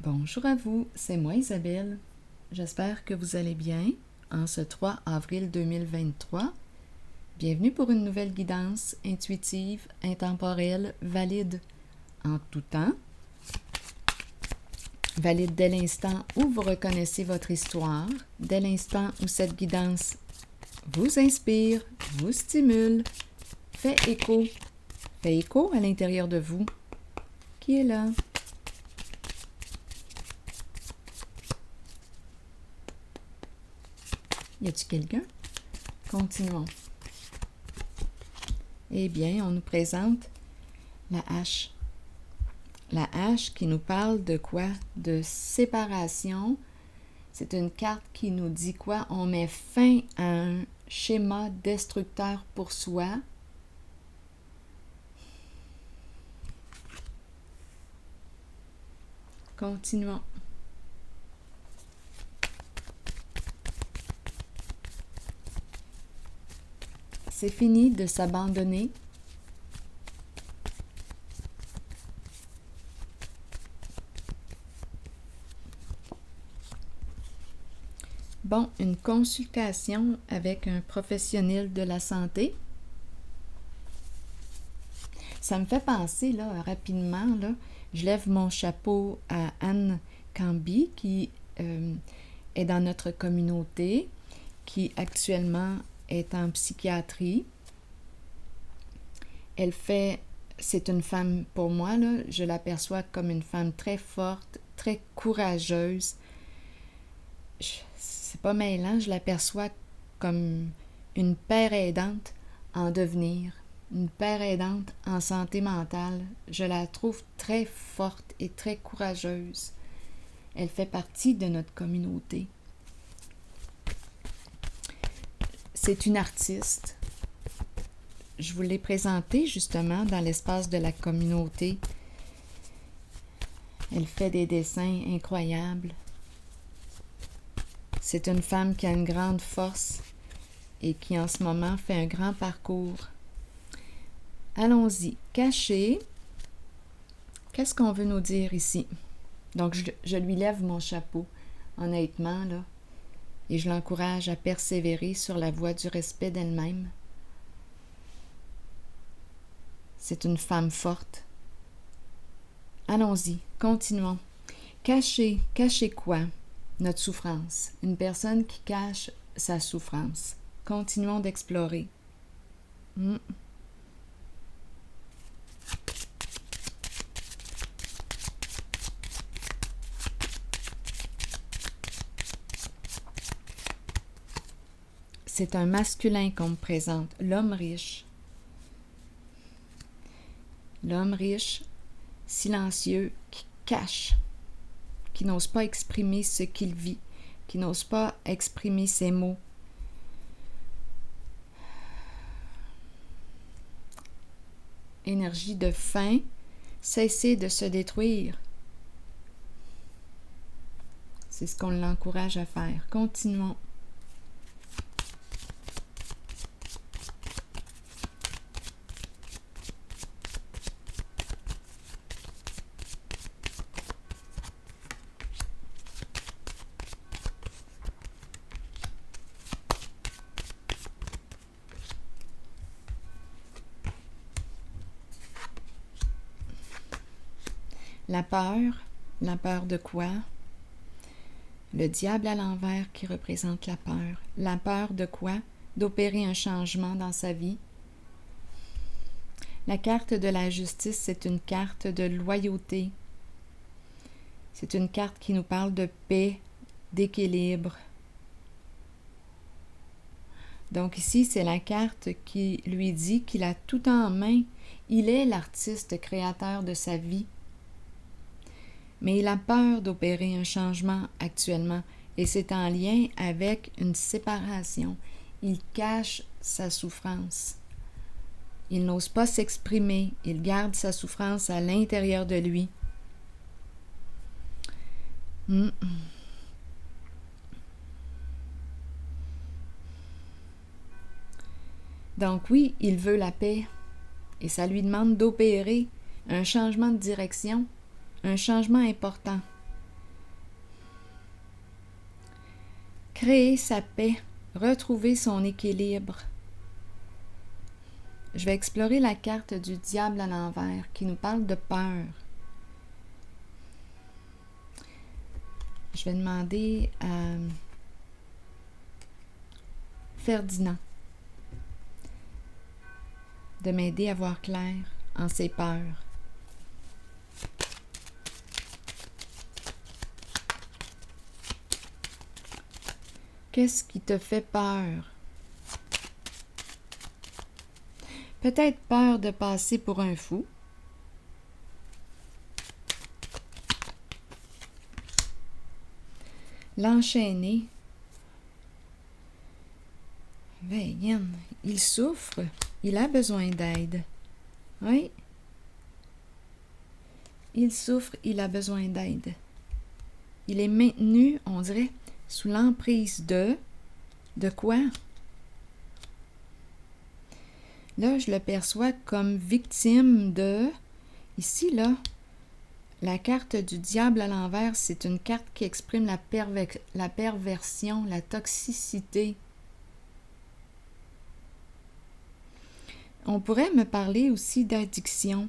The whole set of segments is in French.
Bonjour à vous, c'est moi Isabelle. J'espère que vous allez bien en ce 3 avril 2023. Bienvenue pour une nouvelle guidance intuitive, intemporelle, valide en tout temps. Valide dès l'instant où vous reconnaissez votre histoire, dès l'instant où cette guidance vous inspire, vous stimule, fait écho à l'intérieur de vous. Qui est là? Y a-t-il quelqu'un? Continuons. Eh bien, on nous présente la hache. La hache qui nous parle de quoi? De séparation. C'est une carte qui nous dit quoi? On met fin à un schéma destructeur pour soi. Continuons. C'est fini de s'abandonner. Bon, une consultation avec un professionnel de la santé. Ça me fait penser, là, rapidement, là, je lève mon chapeau à Anne Camby, qui est dans notre communauté, qui actuellement est en psychiatrie. C'est une femme, pour moi, là, je l'aperçois comme une femme très forte, très courageuse. C'est pas mêlant, je l'aperçois comme une père aidante en devenir, une père aidante en santé mentale. Je la trouve très forte et très courageuse. Elle fait partie de notre communauté. C'est une artiste. Je vous l'ai présentée justement dans l'espace de la communauté. Elle fait des dessins incroyables. C'est une femme qui a une grande force et qui en ce moment fait un grand parcours. Allons-y. Caché. Qu'est-ce qu'on veut nous dire ici? Donc, je lui lève mon chapeau, honnêtement, là. Et je l'encourage à persévérer sur la voie du respect d'elle-même. C'est une femme forte. Allons-y, continuons. Cacher quoi? Notre souffrance. Une personne qui cache sa souffrance. Continuons d'explorer. C'est un masculin qu'on me présente, l'homme riche. L'homme riche, silencieux, qui cache, qui n'ose pas exprimer ce qu'il vit, qui n'ose pas exprimer ses mots. Énergie de faim, cesser de se détruire. C'est ce qu'on l'encourage à faire. Continuons. La peur de quoi? Le diable à l'envers qui représente la peur. La peur de quoi? D'opérer un changement dans sa vie. La carte de la justice, c'est une carte de loyauté. C'est une carte qui nous parle de paix, d'équilibre. Donc ici, c'est la carte qui lui dit qu'il a tout en main. Il est l'artiste créateur de sa vie. Mais il a peur d'opérer un changement actuellement et c'est en lien avec une séparation. Il cache sa souffrance. Il n'ose pas s'exprimer. Il garde sa souffrance à l'intérieur de lui. Donc oui, il veut la paix et ça lui demande d'opérer un changement de direction, un changement important. créer sa paix, retrouver son équilibre. Je vais explorer la carte du diable à l'envers qui nous parle de peur. Je vais demander à Ferdinand de m'aider à voir clair en ses peurs. Qu'est-ce qui te fait peur? Peut-être peur de passer pour un fou. L'enchaîner. Ben, Yann, il souffre. Il a besoin d'aide. Oui. Il souffre, il a besoin d'aide. Il est maintenu, on dirait, sous l'emprise de quoi? Là, je le perçois comme victime de... Ici, là, la carte du diable à l'envers, c'est une carte qui exprime la perversion, la toxicité. On pourrait me parler aussi d'addiction.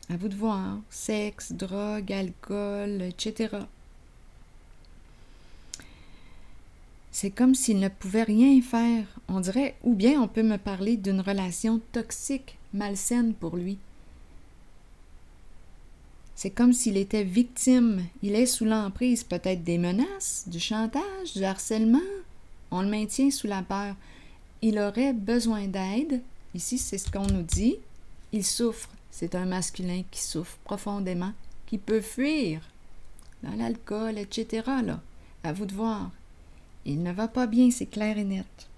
À vous de voir. Sexe, drogue, alcool, etc. C'est comme s'il ne pouvait rien faire, on dirait, ou bien on peut me parler d'une relation toxique, malsaine pour lui. C'est comme s'il était victime, il est sous l'emprise peut-être des menaces, du chantage, du harcèlement. On le maintient sous la peur. Il aurait besoin d'aide, ici c'est ce qu'on nous dit, il souffre, c'est un masculin qui souffre profondément, qui peut fuir dans l'alcool, etc. Là, à vous de voir. Il ne va pas bien, c'est clair et net.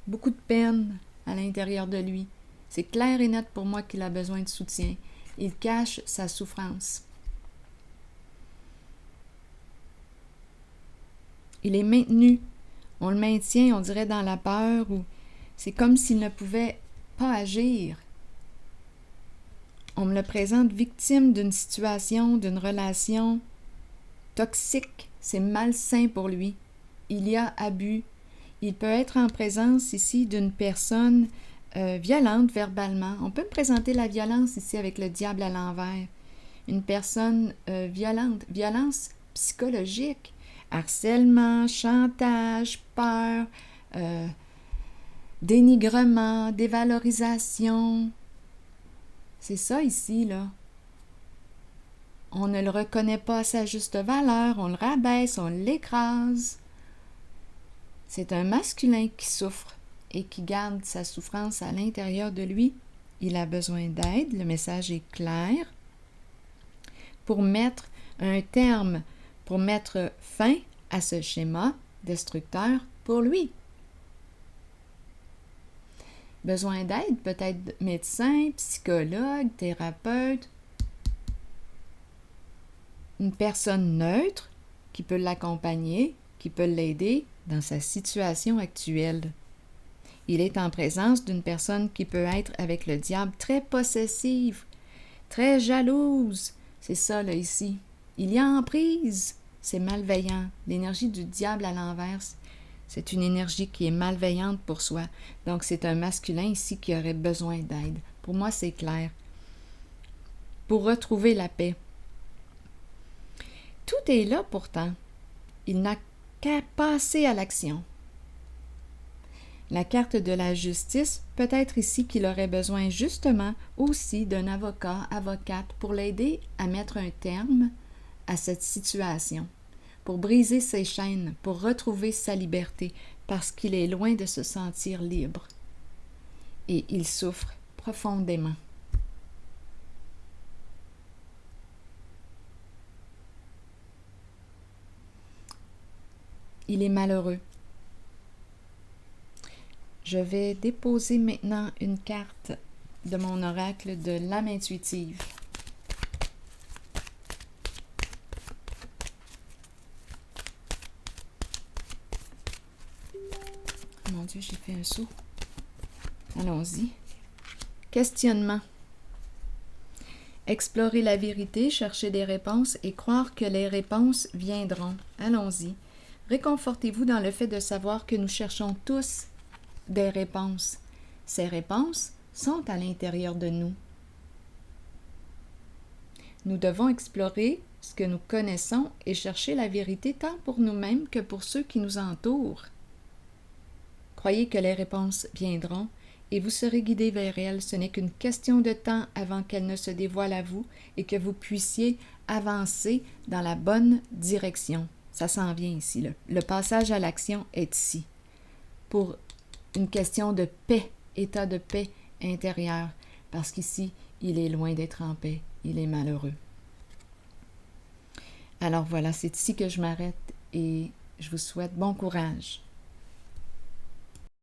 Beaucoup de peine à l'intérieur de lui. C'est clair et net pour moi qu'il a besoin de soutien. Il cache sa souffrance. Il est maintenu. On le maintient, on dirait, dans la peur, ou c'est comme s'il ne pouvait pas agir. On me le présente victime d'une situation, d'une relation toxique. C'est malsain pour lui. Il y a abus. Il peut être en présence ici d'une personne violente verbalement. On peut me présenter la violence ici avec le diable à l'envers. Une personne violente, violence psychologique, harcèlement, chantage, peur, dénigrement, dévalorisation. C'est ça ici, là. On ne le reconnaît pas à sa juste valeur, on le rabaisse, on l'écrase. C'est un masculin qui souffre et qui garde sa souffrance à l'intérieur de lui. Il a besoin d'aide, le message est clair. Pour mettre un terme, pour mettre fin à ce schéma destructeur pour lui. Besoin d'aide, peut-être médecin, psychologue, thérapeute. Une personne neutre qui peut l'accompagner, qui peut l'aider dans sa situation actuelle. Il est en présence d'une personne qui peut être avec le diable très possessive, très jalouse. C'est ça, là, ici. Il y a emprise. C'est malveillant. L'énergie du diable à l'envers, c'est une énergie qui est malveillante pour soi. Donc, c'est un masculin ici qui aurait besoin d'aide. Pour moi, c'est clair. Pour retrouver la paix. Tout est là pourtant. Il n'a qu'à passer à l'action. La carte de la justice, peut-être ici qu'il aurait besoin justement aussi d'un avocat, avocate pour l'aider à mettre un terme à cette situation, pour briser ses chaînes, pour retrouver sa liberté, parce qu'il est loin de se sentir libre. Et il souffre profondément. Il est malheureux. Je vais déposer maintenant une carte de mon oracle de l'âme intuitive. Mon Dieu, j'ai fait un saut. Allons-y. Questionnement. Explorer la vérité, chercher des réponses et croire que les réponses viendront. Allons-y. Réconfortez-vous dans le fait de savoir que nous cherchons tous des réponses. Ces réponses sont à l'intérieur de nous. Nous devons explorer ce que nous connaissons et chercher la vérité tant pour nous-mêmes que pour ceux qui nous entourent. Croyez que les réponses viendront et vous serez guidé vers elles. Ce n'est qu'une question de temps avant qu'elles ne se dévoilent à vous et que vous puissiez avancer dans la bonne direction. Ça s'en vient ici. Le passage à l'action est ici. Pour une question de paix, état de paix intérieure. Parce qu'ici, il est loin d'être en paix. Il est malheureux. Alors voilà, c'est ici que je m'arrête et je vous souhaite bon courage.